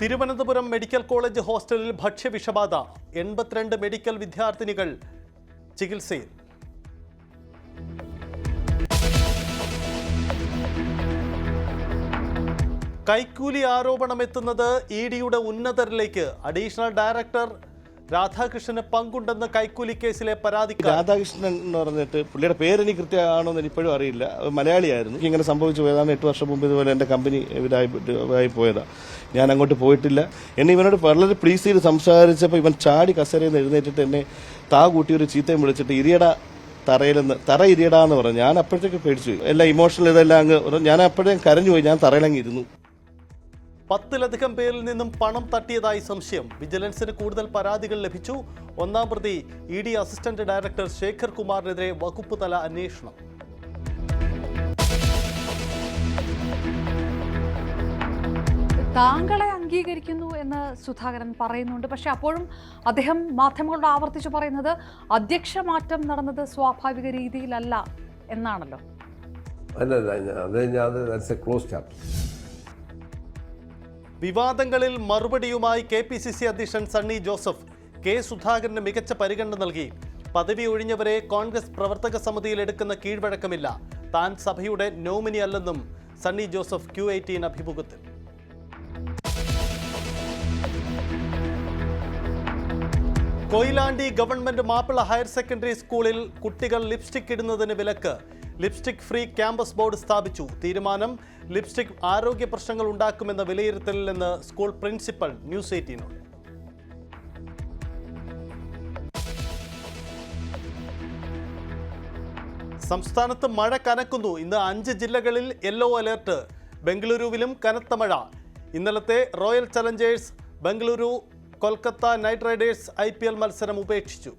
Thiruvananthapuram medical college ഹോസ്റ്റലിൽ ഭക്ഷ്യവിഷബാധ 82 medical വിദ്യാർത്ഥിനികൾ ചികിത്സയിൽ. കൈക്കൂലി ആരോപണമെത്തുന്നത് ഇഡിയുടെ ഉന്നതരിലേക്ക്. അഡീഷണൽ ഡയറക്ടർ രാധാകൃഷ്ണന് പങ്കുണ്ടെന്ന് കൈക്കൂലി കേസിലെ പരാതിക്കാരൻ. രാധാകൃഷ്ണൻ എന്ന് പറഞ്ഞിട്ട് പുള്ളിയുടെ പേര് എനിക്ക് കൃത്യമാണോ എന്ന് ഇപ്പോഴും അറിയില്ല. മലയാളിയായിരുന്നു. ഇങ്ങനെ സംഭവിച്ചു പോയതാണ്. 8 വർഷം മുമ്പ് ഇതുപോലെ എൻ്റെ കമ്പനി ഇതായി പോയതാണ്. ഞാൻ അങ്ങോട്ട് പോയിട്ടില്ല. എന്നെ ഇവനോട് വളരെ പ്ലീസ് ചെയ്ത് സംസാരിച്ചപ്പോൾ ഇവൻ ചാടി കസേരയിൽ നിന്ന് എഴുന്നേറ്റിട്ട് എന്നെ കൂട്ടി ഒരു ചീത്തയും വിളിച്ചിട്ട് ഇരിയട തറ ഇരിയടാന്ന് പറഞ്ഞു. ഞാൻ അപ്പോഴത്തേക്ക് പേടിച്ചു പോയി. എല്ലാം ഇമോഷണൽ ഇതെല്ലാം അങ്ങ് ഞാൻ അപ്പോഴേക്കും കരഞ്ഞു പോയി. ഞാൻ തറയിലങ്ങ് ഇരുന്നു. 10-ലധികം പേരിൽ നിന്നും പണം തട്ടിയതായി സംശയം. വിജിലൻസിന് കൂടുതൽ പരാതികൾ ലഭിച്ചു. ഒന്നാം പ്രതി ഇഡി അസിസ്റ്റന്റ് ഡയറക്ടർ ശേഖർ കുമാറിനെതിരെ വകുപ്പ് തല അന്വേഷണം. താങ്കളെ അംഗീകരിക്കുന്നു എന്ന് സുധാകരൻ പറയുന്നുണ്ട്. പക്ഷെ അപ്പോഴും അദ്ദേഹം മാധ്യമങ്ങളോട് ആവർത്തിച്ചു പറയുന്നത് അധ്യക്ഷ മാറ്റം നടന്നത് സ്വാഭാവിക രീതിയിലല്ല എന്നാണല്ലോ. വിവാദങ്ങളിൽ മറുപടിയുമായി KPCC അധ്യക്ഷൻ സണ്ണി ജോസഫ് കെ സുധാകരന് മികച്ച പരിഗണന നൽകി. പദവി ഒഴിഞ്ഞവരെ കോൺഗ്രസ് പ്രവർത്തക സമിതിയിൽ എടുക്കുന്ന കീഴ്വഴക്കമില്ല. താൻ സഭയുടെ നോമിനി അല്ലെന്നും സണ്ണി ജോസഫ് Q18 അഭിമുഖത്തിൽ. Koyilandy government Mappila higher secondary സ്കൂളിൽ കുട്ടികൾ ലിപ്സ്റ്റിക് ഇടുന്നതിന് വിലക്ക്. ലിപ്സ്റ്റിക് ഫ്രീ ക്യാമ്പസ് ബോർഡ് സ്ഥാപിച്ചു. തീരുമാനം ലിപ്സ്റ്റിക് ആരോഗ്യ പ്രശ്നങ്ങൾ ഉണ്ടാക്കുമെന്ന വിലയിരുത്തലിലെന്ന് സ്കൂൾ പ്രിൻസിപ്പൽ ന്യൂസ് 18നോട്. സംസ്ഥാനത്ത് മഴ കനക്കുന്നു. ഇന്ന് 5 ജില്ലകളിൽ യെല്ലോ അലേർട്ട്. ബംഗളൂരുവിലും കനത്ത മഴ. ഇന്നലത്തെ royal Challengers Bengaluru Kolkata night Riders IPL മത്സരം ഉപേക്ഷിച്ചു.